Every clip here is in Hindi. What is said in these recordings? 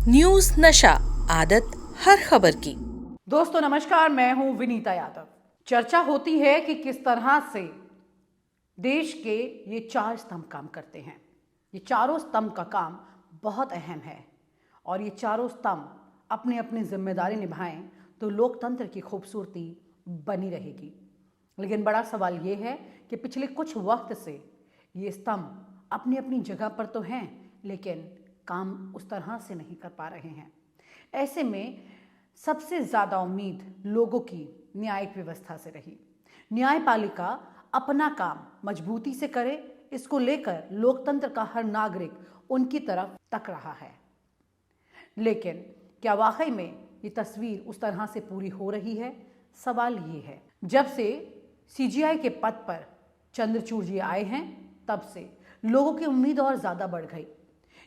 न्यूज नशा, आदत हर खबर की। दोस्तों नमस्कार, मैं हूं विनीता यादव। चर्चा होती है कि किस तरह से देश के ये चार स्तंभ काम करते हैं। ये चारों स्तंभ का काम बहुत अहम है और ये चारों स्तंभ अपनी अपनी जिम्मेदारी निभाएं तो लोकतंत्र की खूबसूरती बनी रहेगी। लेकिन बड़ा सवाल ये है कि पिछले कुछ वक्त से ये स्तंभ अपनी अपनी जगह पर तो हैं, लेकिन काम उस तरह से नहीं कर पा रहे हैं। ऐसे में सबसे ज़्यादा उम्मीद लोगों की न्यायिक व्यवस्था से रही। न्यायपालिका अपना काम मजबूती से करे, इसको लेकर लोकतंत्र का हर नागरिक उनकी तरफ तक रहा है। लेकिन क्या वाकई में ये तस्वीर उस तरह से पूरी हो रही है? सवाल ये है। जब से सीजीआई के पद पर चंद्रचूड़ जी आए हैं, तब से लोगों की उम्मीद और ज़्यादा बढ़ गई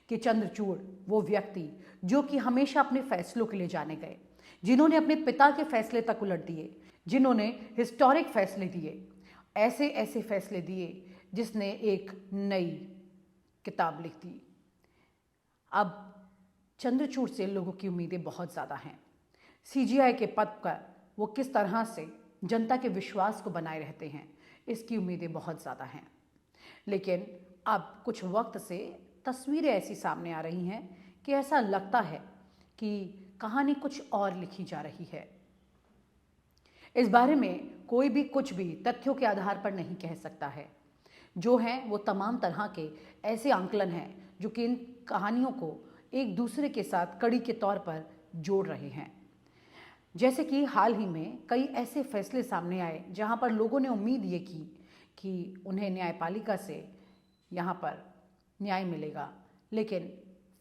कि चंद्रचूड़ वो व्यक्ति जो कि हमेशा अपने फैसलों के लिए जाने गए, जिन्होंने अपने पिता के फैसले तक उलट दिए, जिन्होंने हिस्टोरिक फैसले दिए, ऐसे ऐसे फैसले दिए जिसने एक नई किताब लिख दी। अब चंद्रचूड़ से लोगों की उम्मीदें बहुत ज़्यादा हैं। सीजीआई के पद पर वो किस तरह से जनता के विश्वास को बनाए रहते हैं, इसकी उम्मीदें बहुत ज़्यादा हैं। लेकिन अब कुछ वक्त से तस्वीरें ऐसी सामने आ रही हैं कि ऐसा लगता है कि कहानी कुछ और लिखी जा रही है। इस बारे में कोई भी कुछ भी तथ्यों के आधार पर नहीं कह सकता है। जो है वो तमाम तरह के ऐसे आंकलन हैं जो कि इन कहानियों को एक दूसरे के साथ कड़ी के तौर पर जोड़ रहे हैं। जैसे कि हाल ही में कई ऐसे फैसले सामने आए जहां पर लोगों ने उम्मीद ये की कि उन्हें न्यायपालिका से यहाँ पर न्याय मिलेगा, लेकिन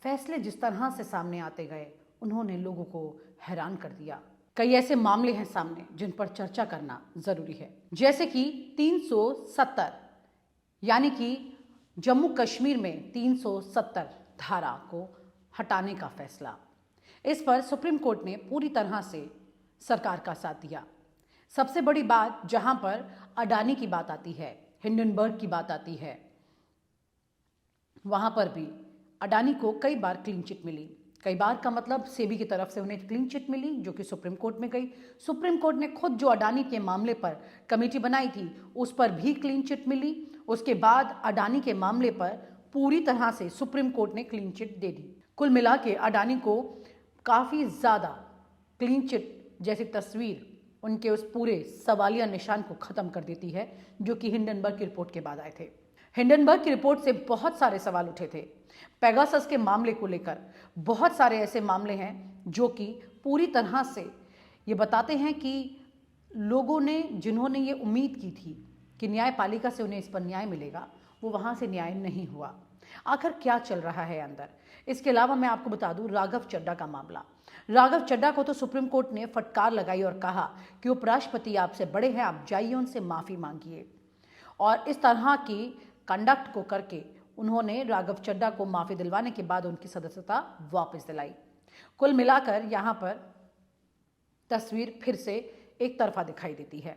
फैसले जिस तरह से सामने आते गए उन्होंने लोगों को हैरान कर दिया। कई ऐसे मामले हैं सामने जिन पर चर्चा करना जरूरी है, जैसे कि 370 यानी कि जम्मू कश्मीर में 370 धारा को हटाने का फैसला। इस पर सुप्रीम कोर्ट ने पूरी तरह से सरकार का साथ दिया। सबसे बड़ी बात जहां पर अडानी की बात आती है, हिंडनबर्ग की बात आती है, वहां पर भी अडानी को कई बार क्लीन चिट मिली। कई बार का मतलब सेबी की तरफ से उन्हें क्लीन चिट मिली जो कि सुप्रीम कोर्ट में गई। सुप्रीम कोर्ट ने खुद जो अडानी के मामले पर कमेटी बनाई थी उस पर भी क्लीन चिट मिली। उसके बाद अडानी के मामले पर पूरी तरह से सुप्रीम कोर्ट ने क्लीन चिट दे दी। कुल मिला के अडानी को काफ़ी ज़्यादा क्लीन चिट जैसी तस्वीर उनके उस पूरे सवालिया निशान को ख़त्म कर देती है जो कि हिंडनबर्ग की रिपोर्ट के बाद आए थे। हिंडनबर्ग की रिपोर्ट से बहुत सारे सवाल उठे थे। पेगासस के मामले को लेकर बहुत सारे ऐसे मामले हैं जो कि पूरी तरह से ये बताते हैं कि लोगों ने, जिन्होंने ये उम्मीद की थी कि न्यायपालिका से उन्हें इस पर न्याय मिलेगा, वो वहाँ से न्याय नहीं हुआ। आखिर क्या चल रहा है अंदर? इसके अलावा मैं आपको बता दूं राघव चड्ढा का मामला। राघव चड्ढा को तो सुप्रीम कोर्ट ने फटकार लगाई और कहा कि उपराष्ट्रपति आपसे बड़े हैं, आप जाइए उनसे माफ़ी मांगिए। और इस तरह की कंडक्ट को करके उन्होंने राघव चड्ढा को माफ़ी दिलवाने के बाद उनकी सदस्यता वापस दिलाई। कुल मिलाकर यहाँ पर तस्वीर फिर से एक तरफा दिखाई देती है।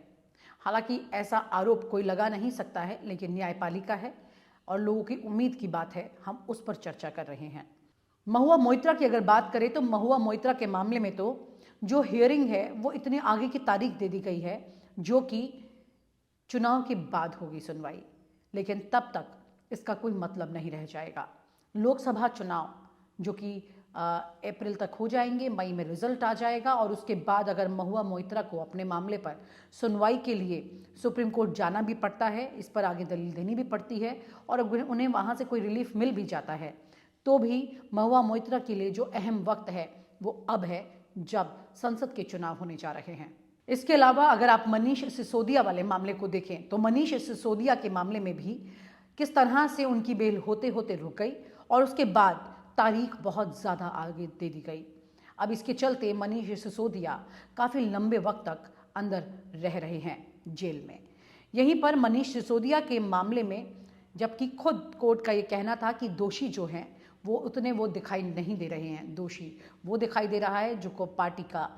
हालांकि ऐसा आरोप कोई लगा नहीं सकता है, लेकिन न्यायपालिका है और लोगों की उम्मीद की बात है, हम उस पर चर्चा कर रहे हैं। महुआ मोइत्रा की अगर बात करें तो महुआ मोइत्रा के मामले में तो जो हियरिंग है वो इतने आगे की तारीख दे दी गई है जो कि चुनाव के बाद होगी सुनवाई, लेकिन तब तक इसका कोई मतलब नहीं रह जाएगा। लोकसभा चुनाव जो कि अप्रैल तक हो जाएंगे, मई में रिजल्ट आ जाएगा और उसके बाद अगर महुआ मोइत्रा को अपने मामले पर सुनवाई के लिए सुप्रीम कोर्ट जाना भी पड़ता है, इस पर आगे दलील देनी भी पड़ती है और अगर उन्हें वहाँ से कोई रिलीफ मिल भी जाता है तो भी महुआ मोइत्रा के लिए जो अहम वक्त है वो अब है जब संसद के चुनाव होने जा रहे हैं। इसके अलावा अगर आप मनीष सिसोदिया वाले मामले को देखें तो मनीष सिसोदिया के मामले में भी किस तरह से उनकी बेल होते होते रुक गई और उसके बाद तारीख बहुत ज़्यादा आगे दे दी गई। अब इसके चलते मनीष सिसोदिया काफ़ी लंबे वक्त तक अंदर रह रहे हैं जेल में। यहीं पर मनीष सिसोदिया के मामले में जबकि खुद कोर्ट का ये कहना था कि दोषी जो हैं वो उतने वो दिखाई नहीं दे रहे हैं, दोषी वो दिखाई दे रहा है जो को पार्टी का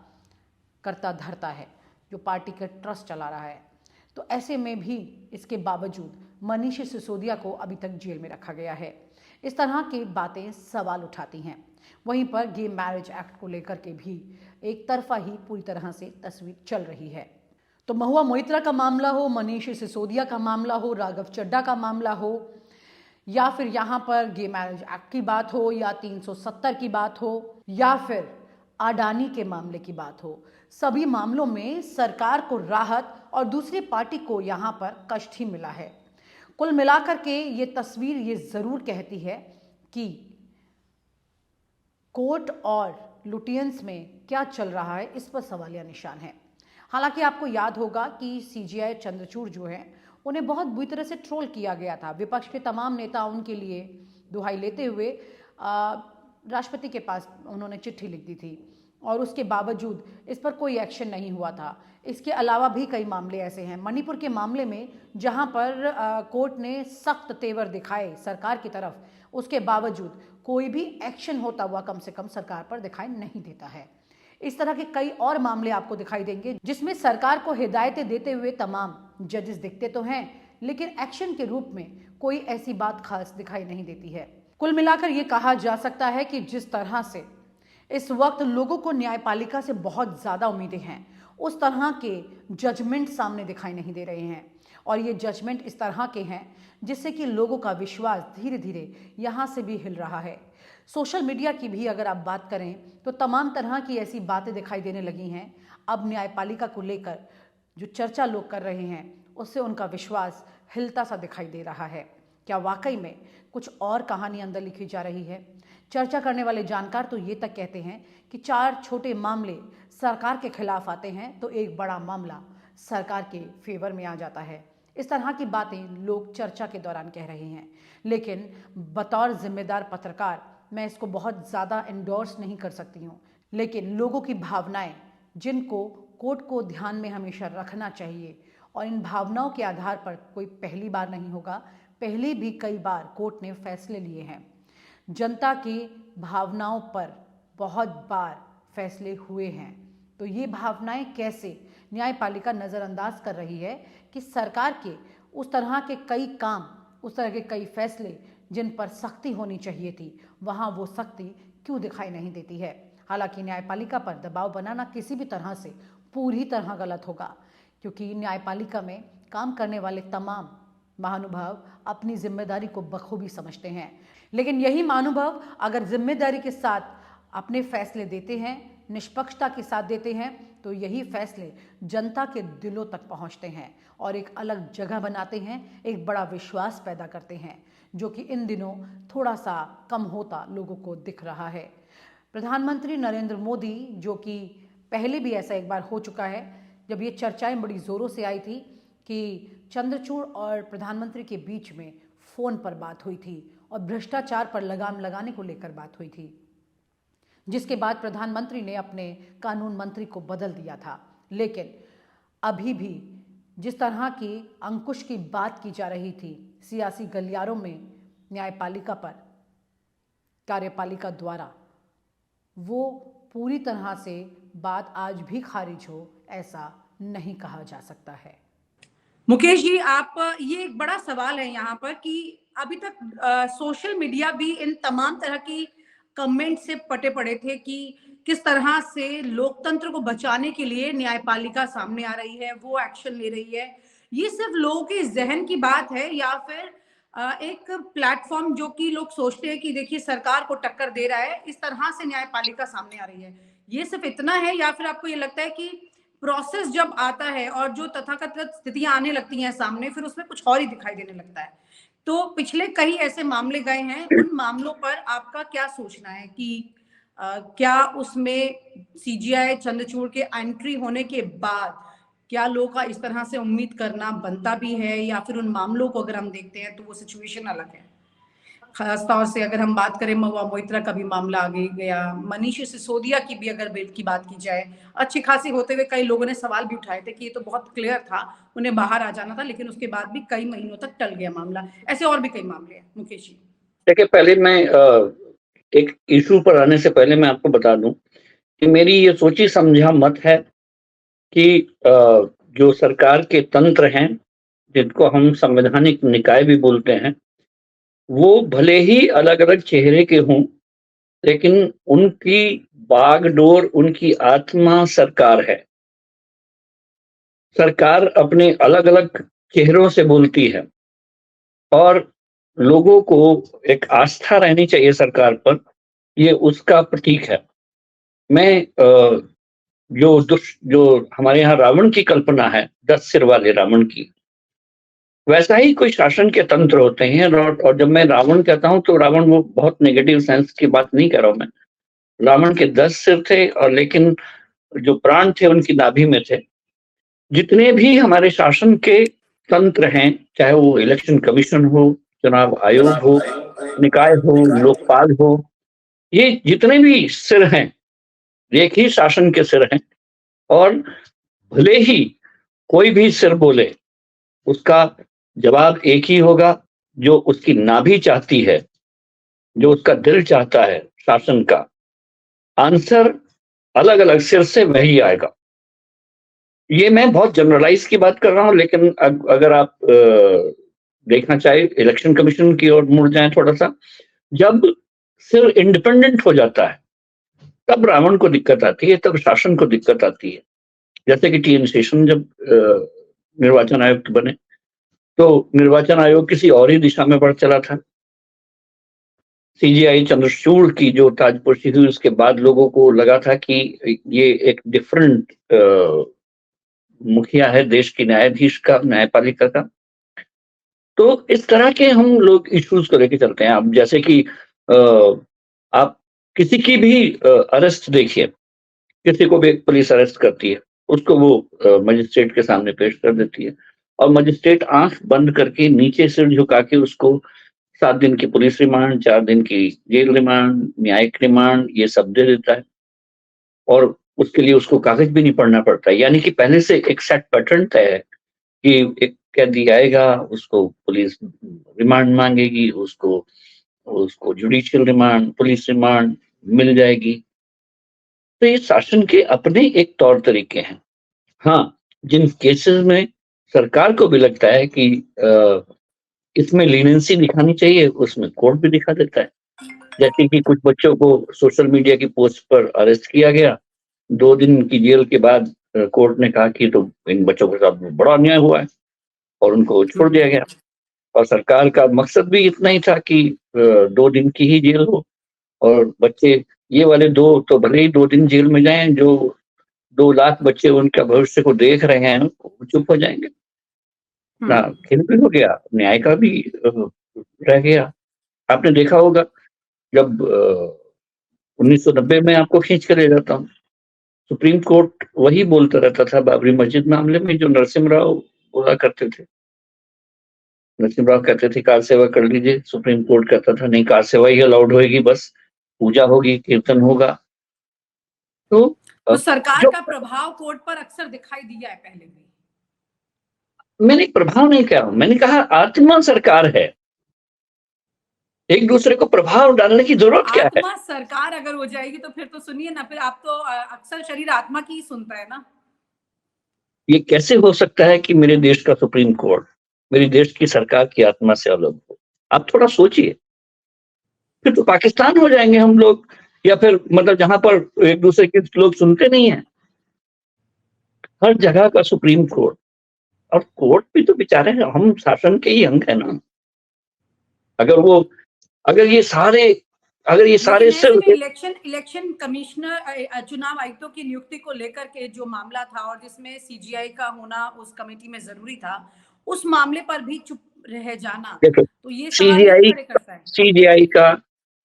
करता धरता है, जो पार्टी का ट्रस्ट चला रहा है। तो ऐसे में भी इसके बावजूद मनीष सिसोदिया को अभी तक जेल में रखा गया है। इस तरह की बातें सवाल उठाती हैं। वहीं पर गे मैरिज एक्ट को लेकर के भी एक तरफा ही पूरी तरह से तस्वीर चल रही है। तो महुआ मोइत्रा का मामला हो, मनीष सिसोदिया का मामला हो, राघव चड्ढा का मामला हो, या फिर यहाँ पर गे मैरिज एक्ट की बात हो, या 370 की बात हो, या फिर अडानी के मामले की बात हो, सभी मामलों में सरकार को राहत और दूसरी पार्टी को यहाँ पर कष्ट ही मिला है। कुल मिलाकर के ये तस्वीर ये जरूर कहती है कि कोर्ट और लुटियंस में क्या चल रहा है, इस पर सवालिया निशान है। हालांकि आपको याद होगा कि सीजीआई चंद्रचूड़ जो है उन्हें बहुत बुरी तरह से ट्रोल किया गया था। विपक्ष के तमाम नेता उनके लिए दुहाई लेते हुए राष्ट्रपति के पास उन्होंने चिट्ठी लिख दी थी और उसके बावजूद इस पर कोई एक्शन नहीं हुआ था। इसके अलावा भी कई मामले ऐसे हैं। मणिपुर के मामले में जहां पर कोर्ट ने सख्त तेवर दिखाए सरकार की तरफ, उसके बावजूद कोई भी एक्शन होता हुआ कम से कम सरकार पर दिखाई नहीं देता है। इस तरह के कई और मामले आपको दिखाई देंगे जिसमें सरकार को हिदायतें देते हुए तमाम जजेस दिखते तो हैं, लेकिन एक्शन के रूप में कोई ऐसी बात खास दिखाई नहीं देती है। कुल मिलाकर ये कहा जा सकता है कि जिस तरह से इस वक्त लोगों को न्यायपालिका से बहुत ज्यादा उम्मीदें हैं, उस तरह के जजमेंट सामने दिखाई नहीं दे रहे हैं। और ये जजमेंट इस तरह के हैं जिससे कि लोगों का विश्वास धीरे धीरे यहाँ से भी हिल रहा है। सोशल मीडिया की भी अगर आप बात करें तो तमाम तरह की ऐसी बातें दिखाई देने लगी हैं। अब न्यायपालिका को लेकर जो चर्चा लोग कर रहे हैं उससे उनका विश्वास हिलता सा दिखाई दे रहा है। क्या वाकई में कुछ और कहानी अंदर लिखी जा रही है? चर्चा करने वाले जानकार तो ये तक कहते हैं कि 4 छोटे मामले सरकार के खिलाफ आते हैं तो एक बड़ा मामला सरकार के फेवर में आ जाता है। इस तरह की बातें लोग चर्चा के दौरान कह रहे हैं, लेकिन बतौर जिम्मेदार पत्रकार मैं इसको बहुत ज़्यादा एंडोर्स नहीं कर सकती हूँ। लेकिन लोगों की भावनाएं, जिनको कोर्ट को ध्यान में हमेशा रखना चाहिए, और इन भावनाओं के आधार पर कोई पहली बार नहीं होगा, पहले भी कई बार कोर्ट ने फैसले लिए हैं। जनता की भावनाओं पर बहुत बार फैसले हुए हैं। तो ये भावनाएं कैसे न्यायपालिका नज़रअंदाज कर रही है कि सरकार के उस तरह के कई काम, उस तरह के कई फैसले जिन पर सख्ती होनी चाहिए थी, वहाँ वो सख्ती क्यों दिखाई नहीं देती है। हालांकि न्यायपालिका पर दबाव बनाना किसी भी तरह से पूरी तरह गलत होगा, क्योंकि न्यायपालिका में काम करने वाले तमाम महानुभाव अपनी जिम्मेदारी को बखूबी समझते हैं। लेकिन यही महानुभाव अगर जिम्मेदारी के साथ अपने फैसले देते हैं, निष्पक्षता के साथ देते हैं, तो यही फैसले जनता के दिलों तक पहुंचते हैं और एक अलग जगह बनाते हैं, एक बड़ा विश्वास पैदा करते हैं, जो कि इन दिनों थोड़ा सा कम होता लोगों को दिख रहा है। प्रधानमंत्री नरेंद्र मोदी, जो कि पहले भी ऐसा एक बार हो चुका है, जब ये चर्चाएं बड़ी जोरों से आई थी कि चंद्रचूड़ और प्रधानमंत्री के बीच में फोन पर बात हुई थी और भ्रष्टाचार पर लगाम लगाने को लेकर बात हुई थी, जिसके बाद प्रधानमंत्री ने अपने कानून मंत्री को बदल दिया था। लेकिन अभी भी जिस तरह की अंकुश की बात की जा रही थी सियासी गलियारों में न्यायपालिका पर कार्यपालिका द्वारा, वो पूरी तरह से बात आज भी खारिज हो ऐसा नहीं कहा जा सकता है। मुकेश जी, आप ये एक बड़ा सवाल है यहाँ पर कि अभी तक सोशल मीडिया भी इन तमाम तरह की कमेंट से पटे पड़े थे कि किस तरह से लोकतंत्र को बचाने के लिए न्यायपालिका सामने आ रही है, वो एक्शन ले रही है। ये सिर्फ लोगों के जहन की बात है या फिर एक प्लेटफॉर्म जो कि लोग सोचते हैं कि देखिए सरकार को टक्कर दे रहा है, इस तरह से न्यायपालिका सामने आ रही है, ये सिर्फ इतना है? या फिर आपको ये लगता है कि प्रोसेस जब आता है और जो तथाकथित स्थितियां आने लगती हैं सामने, फिर उसमें कुछ और ही दिखाई देने लगता है? तो पिछले कई ऐसे मामले गए हैं, उन मामलों पर आपका क्या सोचना है कि क्या उसमें सीजीआई चंद्रचूड़ के एंट्री होने के बाद क्या लोगों का इस तरह से उम्मीद करना बनता भी है, या फिर उन मामलों को अगर हम देखते हैं तो वो सिचुएशन अलग है? खासतौर से अगर हम बात करें महुआ मोइत्रा का भी मामला आगे गया, मनीष सिसोदिया की भी अगर बेल की बात की जाए, अच्छी खासी होते हुए कई लोगों ने सवाल भी उठाए थे कि ये तो बहुत क्लियर था, उन्हें बाहर आ जाना था, लेकिन उसके बाद भी कई महीनों तक टल गया मामला। ऐसे और भी कई मामले हैं। मुकेश जी देखिए, पहले मैं एक इशू पर आने से पहले मैं आपको बता दूं कि मेरी ये सोची समझा मत है कि जो सरकार के तंत्र हैं, जिनको हम संवैधानिक निकाय भी बोलते हैं, वो भले ही अलग-अलग चेहरे के हों, लेकिन उनकी बागडोर, उनकी आत्मा सरकार है। सरकार अपने अलग-अलग चेहरों से बोलती है और लोगों को एक आस्था रहनी चाहिए सरकार पर, ये उसका प्रतीक है। मैं जो हमारे यहाँ रावण की कल्पना है, 10 सिर वाले रावण की, वैसा ही कोई शासन के तंत्र होते हैं। और जब मैं रावण कहता हूँ तो रावण वो बहुत नेगेटिव सेंस की बात नहीं कर रहा हूँ मैं। रावण के 10 सिर थे और लेकिन जो प्राण थे उनकी नाभि में थे। जितने भी हमारे शासन के तंत्र हैं, चाहे वो इलेक्शन कमीशन हो, चुनाव आयोग हो, निकाय हो, लोकपाल हो, ये जितने भी सिर हैं, एक ही शासन के सिर हैं और भले ही कोई भी सिर बोले, उसका जवाब एक ही होगा, जो उसकी नाभि चाहती है, जो उसका दिल चाहता है शासन का, आंसर अलग-अलग सिर से वही आएगा। ये मैं बहुत जनरलाइज़ की बात कर रहा हूँ, लेकिन अगर आप देखना चाहें इलेक्शन कमीशन की ओर मुड़ जाएँ थोड़ा-सा, जब सिर इंडिपेंडेंट हो जाता है, तब रावण को दिक्कत आती है, तब शासन को दिक्कत आती है। जैसे कि टी एन शेषन जब निर्वाचन आयुक्त बने, तो निर्वाचन आयोग किसी और ही दिशा में बढ़ चला था। सीजीआई चंद्रचूड़ की जो ताजपोशी हुई, उसके बाद लोगों को लगा था कि ये एक डिफरेंट मुखिया है देश की न्यायाधीश का, न्यायपालिका का। तो इस तरह के हम लोग इश्यूज को लेके चलते हैं। अब जैसे कि आप किसी की भी अरेस्ट देखिए, किसी को भी एक पुलिस अरेस्ट करती है, उसको वो मजिस्ट्रेट के सामने पेश कर देती है और मजिस्ट्रेट आंख बंद करके नीचे सिर झुका के उसको 7 दिन की पुलिस रिमांड, 4 दिन की जेल रिमांड, न्यायिक रिमांड, ये सब दे देता है और उसके लिए उसको कागज भी नहीं पढ़ना पड़ता है। यानी कि पहले से एक सेट पैटर्न तय है कि एक कैदी आएगा, उसको पुलिस रिमांड मांगेगी, उसको उसको जुडिशियल रिमांड, पुलिस रिमांड मिल जाएगी। तो ये शासन के अपने एक तौर तरीके हैं। हाँ, जिन केसेस में सरकार को भी लगता है कि इसमें लीनियंसी दिखानी चाहिए, उसमें कोर्ट भी दिखा देता है। जैसे कि कुछ बच्चों को सोशल मीडिया की पोस्ट पर अरेस्ट किया गया, 2 दिन की जेल के बाद कोर्ट ने कहा कि तो इन बच्चों के साथ बड़ा अन्याय हुआ है और उनको छोड़ दिया गया। और सरकार का मकसद भी इतना ही था कि 2 दिन की ही जेल हो और बच्चे ये वाले 2 तो भले ही 2 दिन जेल में जाएँ, जो 2 लाख बच्चे उनका भविष्य को देख रहे हैं, वो चुप हो जाएँगे। ना खेल भी हो गया, न्याय का भी रह गया। आपने देखा होगा जब 1990 में आपको खींच के ले जाता हूँ, सुप्रीम कोर्ट वही बोलता रहता था बाबरी मस्जिद मामले में जो नरसिम्हा राव बोला करते थे। नरसिम्हा राव कहते थे कार सेवा कर लीजिए, सुप्रीम कोर्ट कहता था नहीं, कार सेवा ही अलाउड होएगी, बस पूजा होगी, कीर्तन होगा। तो तो सरकार जो का प्रभाव कोर्ट पर अक्सर दिखाई दिया है पहले भी। मैंने प्रभाव नहीं कहा, मैंने कहा आत्मा सरकार है। एक दूसरे को प्रभाव डालने की जरूरत क्या है? आत्मा सरकार अगर हो जाएगी तो फिर तो सुनिए ना, फिर आप तो अक्सर शरीर आत्मा की ही सुनता है ना। ये कैसे हो सकता है कि मेरे देश का सुप्रीम कोर्ट मेरे देश की सरकार की आत्मा से अलग हो? आप थोड़ा सोचिए। फिर तो पाकिस्तान हो जाएंगे हम लोग, या फिर मतलब जहां पर एक दूसरे के लोग सुनते नहीं है। हर जगह का सुप्रीम कोर्ट, और कोर्ट भी तो बेचारे हम शासन के ही अंग है ना। अगर ये सारे सिर्फ इलेक्शन कमिश्नर चुनाव आयुक्तों की नियुक्ति को लेकर के जो मामला था और जिसमें सीजीआई का होना उस कमेटी में जरूरी था, उस मामले पर भी चुप रह जाना, तो ये सवाल नहीं खड़े करता है। सीजीआई का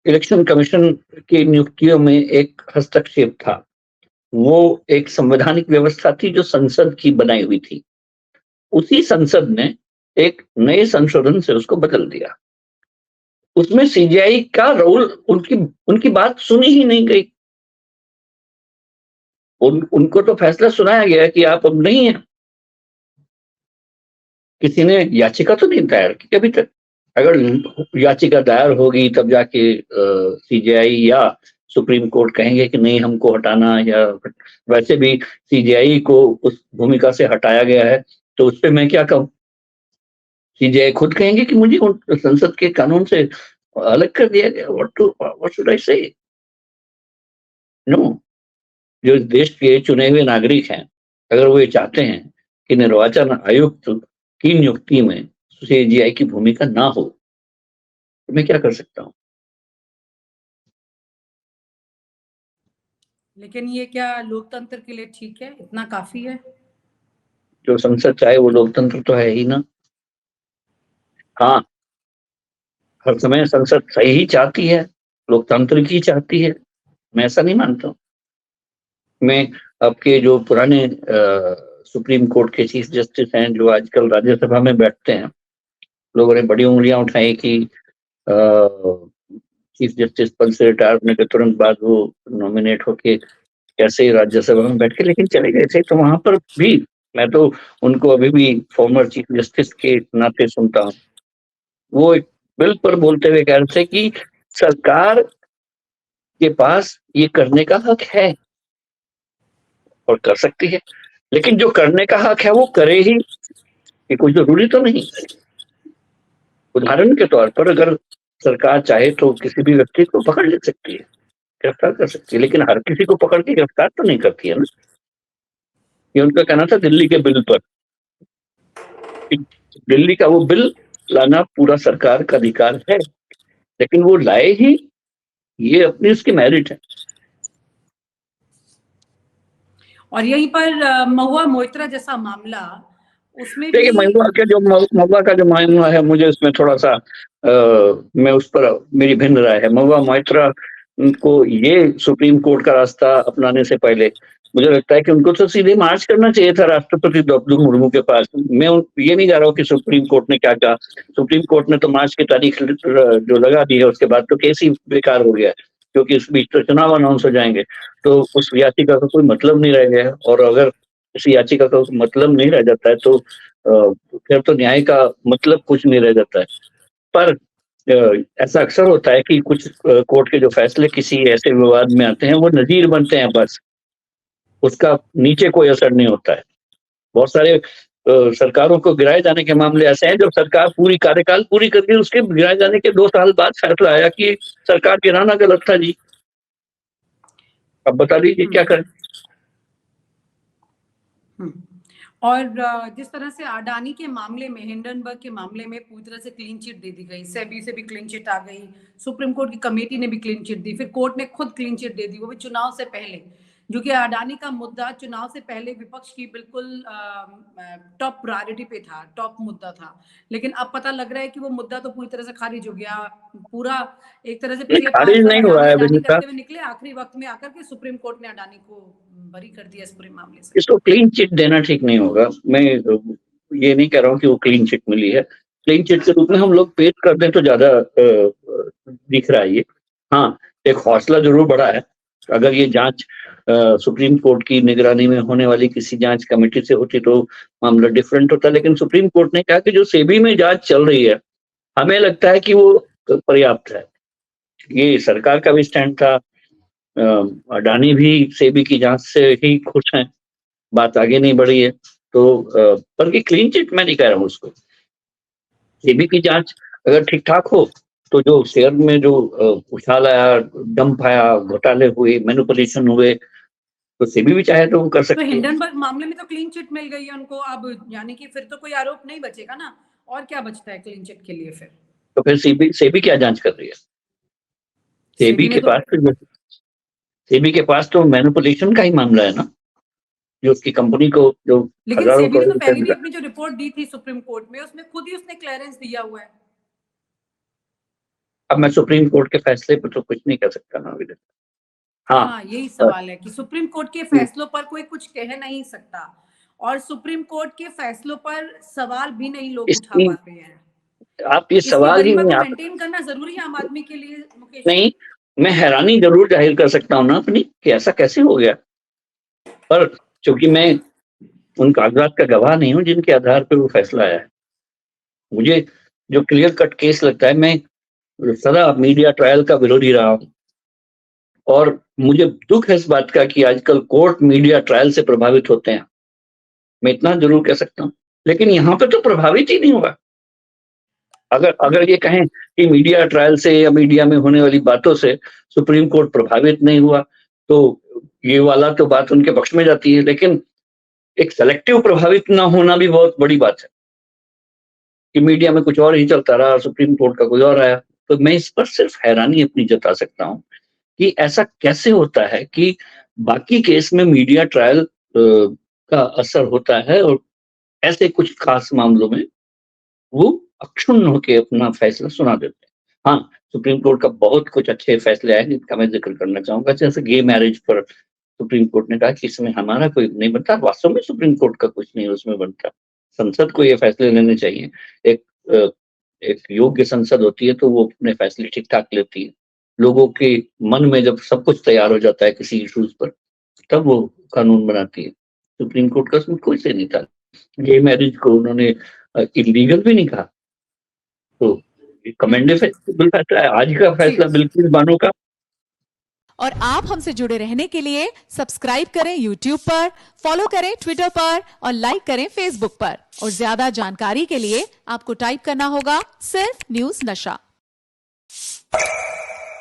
इलेक्शन कमीशन की नियुक्तियों में एक हस्तक्षेप था। वो एक संवैधानिक व्यवस्था थी जो संसद की बनाई हुई थी। उसी संसद ने एक नए संशोधन से उसको बदल दिया। उसमें सीजीआई का रोल, उनकी बात सुनी ही नहीं गई। उनको तो फैसला सुनाया गया कि आप अब नहीं हैं। किसी ने याचिका तो नहीं दायर की अभी तक। अगर याचिका दायर होगी तब जाके सीजीआई या सुप्रीम कोर्ट कहेंगे कि नहीं हमको हटाना, या वैसे भी सीजीआई को उस भूमिका से हटाया गया है, तो उस पर मैं क्या कहूँ। सीजेआई खुद कहेंगे कि मुझे उन संसद के कानून से अलग कर दिया गया। व्हाट शुड आई से? नो, जो इस देश के चुने हुए नागरिक हैं, अगर वो ये चाहते हैं कि निर्वाचन आयुक्त की नियुक्ति में सीजेआई की भूमिका ना हो, तो मैं क्या कर सकता हूँ? लेकिन ये क्या लोकतंत्र के लिए ठीक है? इतना काफी है? जो संसद चाहे वो लोकतंत्र तो है ही ना। हाँ, हर समय संसद सही ही चाहती है, लोकतांत्रिक ही चाहती है, मैं ऐसा नहीं मानता हूँ। मैं आपके जो पुराने सुप्रीम कोर्ट के चीफ जस्टिस हैं, जो आजकल राज्यसभा में बैठते हैं, लोगों ने बड़ी उँगलियां उठाई कि चीफ जस्टिस पद से रिटायर होने के तुरंत बाद वो नॉमिनेट होके कैसे राज्यसभा में बैठ के लेकिन चले गए थे। तो वहां पर भी मैं तो उनको अभी भी फॉर्मर चीफ जस्टिस के नाते सुनता हूँ। वो एक बिल पर बोलते हुए कह रहे थे कि सरकार के पास ये करने का हक है और कर सकती है, लेकिन जो करने का हक है वो करे ही, ये कोई जरूरी तो नहीं। उदाहरण के तौर पर अगर सरकार चाहे तो किसी भी व्यक्ति को पकड़ ले सकती है, गिरफ्तार कर सकती है, लेकिन हर किसी को पकड़ के गिरफ्तार तो नहीं करती है ना। ये उनका कहना था दिल्ली के बिल पर। दिल्ली का वो बिल लाना पूरा सरकार का अधिकार है, लेकिन वो लाए ही, ये अपनी उसकी मेरिट है। और यहीं पर महुआ मोइत्रा जैसा मामला, उसमें देखिए, भी महुआ का जो मामला है, मुझे उसमें थोड़ा सा मैं उस पर मेरी भिन्न राय है। महुआ मोइत्रा को ये सुप्रीम कोर्ट का रास्ता अपनाने से पहले मुझे लगता है कि उनको तो सीधे मार्च करना चाहिए था राष्ट्रपति द्रौपदी मुर्मू के पास। मैं ये नहीं जा रहा हूँ कि सुप्रीम कोर्ट ने क्या कहा। सुप्रीम कोर्ट ने तो मार्च की तारीख जो लगा दी है, उसके बाद तो केस ही बेकार हो गया, क्योंकि इस बीच तो चुनाव अनाउंस हो जाएंगे, तो उस याचिका का कोई मतलब नहीं रह गया। और अगर इस याचिका का मतलब नहीं रह जाता है तो फिर तो न्याय का मतलब कुछ नहीं रह जाता है। पर ऐसा अक्सर होता है कि कुछ कोर्ट के जो फैसले किसी ऐसे विवाद में आते हैं, वो नजीर बनते हैं बस, उसका नीचे कोई असर नहीं होता है। बहुत सारे सरकारों को गिराए जाने के मामले ऐसे हैं, जब सरकार पूरी कार्यकाल पूरी करके उसके गिराए जाने के 2 साल बाद फैसला आया कि सरकार गिराना गलत था जी। अब बता दीजिए क्या करें? और जिस तरह से अडानी के मामले में, हिंडनबर्ग के मामले में पूरी तरह से क्लीन चिट दे दी गई, सेबी से भी क्लीन चिट आ गई, सुप्रीम कोर्ट की कमेटी ने भी क्लीन चिट दी, फिर कोर्ट ने खुद क्लीन चिट दे दी, वो भी चुनाव से पहले। जो कि अडानी का मुद्दा चुनाव से पहले विपक्ष की बिल्कुल टॉप प्रायोरिटी पे था, टॉप मुद्दा था, लेकिन अब पता लग रहा है कि वो मुद्दा तो पूरी तरह से खारिज हो गया। पूरा एक तरह से पिछले 5 खारिज नहीं हुआ है अडानी विनीता। करते हुए निकले, आखिरी वक्त में आकर के सुप्रीम कोर्ट ने अडानी को बरी कर दिया इस पूरे मामले से। इसको क्लीन चिट देना ठीक नहीं होगा। मैं ये नहीं कह रहा हूँ कि वो क्लीन चिट मिली है। क्लीन चिट के रूप में हम लोग पेश कर दें तो ज्यादा दिख रहा है ये। हाँ, एक हौसला जरूर बढ़ा है। अगर ये जांच सुप्रीम कोर्ट की निगरानी में होने वाली किसी जांच कमेटी से होती तो मामला डिफरेंट होता, लेकिन सुप्रीम कोर्ट ने कहा कि जो सेबी में जांच चल रही है, हमें लगता है कि वो पर्याप्त है। ये सरकार का भी स्टैंड था। अडानी भी सेबी की जांच से ही खुश हैं, बात आगे नहीं बढ़ी है। तो बल्कि क्लीन चिट मैं नहीं कह रहा हूँ उसको। सेबी की जांच अगर ठीक ठाक हो तो जो शेयर में जो उछाल आया, डंप आया, घोटाले हुए, मैनिपुलेशन हुए, तो सेबी भी चाहे तो वो कर तो सकती है। हिंडनबर्ग मामले में तो क्लीन चिट मिल गई है उनको, अब यानी कि फिर तो कोई आरोप नहीं बचेगा ना, और क्या बचता है क्लीन चिट के लिए फिर? तो फिर सेबी क्या जांच कर रही है? सेबी ने के पास तो सेबी के पास तो मैनिपुलेशन का ही मामला है ना, जो उसकी कंपनी को जो लेकिन हजारों सेबी ने करोड़ तो रुपए पहले भी मिला। अपनी जो रिपोर्ट दी थी सुप्रीम कोर्ट में, उसमें खुद ही उसने क्लियरेंस दिया हुआ है। अब मैं सुप्रीम कोर्ट के फैसले पर तो कुछ नहीं कह सकता ना विदित। हाँ, हाँ, यही सवाल है कि सुप्रीम कोर्ट के फैसलों पर कोई कुछ कह नहीं सकता, और सुप्रीम कोर्ट के फैसलों पर सवाल भी नहीं लोग उठा इसकी पाते हैं। आप ये इसकी सवाल ही गरिमा नहीं को आप मेंटेन करना जरूरी है आम आदमी के लिए, मुकेश जी। नहीं, मैं हैरानी जरूर जाहिर कर सकता हूँ ना अपनी कि ऐसा कैसे हो गया, पर चूंकि मैं उन कागजात का गवाह नहीं हूँ जिनके आधार पर वो फैसला आया है। मुझे जो क्लियर कट केस लगता है, मैं सदा मीडिया ट्रायल का विरोधी रहा हूँ, और मुझे दुख है इस बात का कि आजकल कोर्ट मीडिया ट्रायल से प्रभावित होते हैं। मैं इतना जरूर कह सकता हूँ, लेकिन यहाँ पे तो प्रभावित ही नहीं हुआ। अगर अगर ये कहें कि मीडिया ट्रायल से या मीडिया में होने वाली बातों से सुप्रीम कोर्ट प्रभावित नहीं हुआ, तो ये वाला तो बात उनके पक्ष में जाती है, लेकिन एक सेलेक्टिव प्रभावित ना होना भी बहुत बड़ी बात है कि मीडिया में कुछ और ही चलता रहा, सुप्रीम कोर्ट का कोई और आया। तो मैं इस पर सिर्फ हैरानी अपनी जता सकता हूँ कि ऐसा कैसे होता है कि बाकी केस में मीडिया ट्रायल का असर होता है और ऐसे कुछ खास मामलों में वो अक्षुण्ण होके अपना फैसला सुना देते हैं। हाँ, सुप्रीम कोर्ट का बहुत कुछ अच्छे फैसले आए जिनका मैं ज़िक्र करना चाहूँगा। जैसे गे मैरिज पर सुप्रीम कोर्ट ने कहा कि इसमें हमारा कोई नहीं बनता, वास्तव में सुप्रीम कोर्ट का कुछ नहीं उसमें बनता। संसद को ये फैसले लेने चाहिए। एक अ, एक योग्य संसद होती है तो वो अपने फैसले ठीक-ठाक लेती है। लोगों के मन में जब सब कुछ तैयार हो जाता है किसी इश्यूज़ पर, तब वो कानून बनाती है। सुप्रीम कोर्ट का उसमें कोई से नहीं था। गे मैरिज को उन्होंने इल्लीगल भी नहीं कहा। तो ये कमेंडेबल फैसला है। आज का फैसला बिल्कुल मानो का। और आप हमसे जुड़े रहने के लिए सब्सक्राइब करें YouTube पर, फॉलो करें Twitter पर और लाइक करें Facebook पर। और ज्यादा जानकारी के लिए आपको टाइप करना होगा सिर्फ न्यूज़ नशा।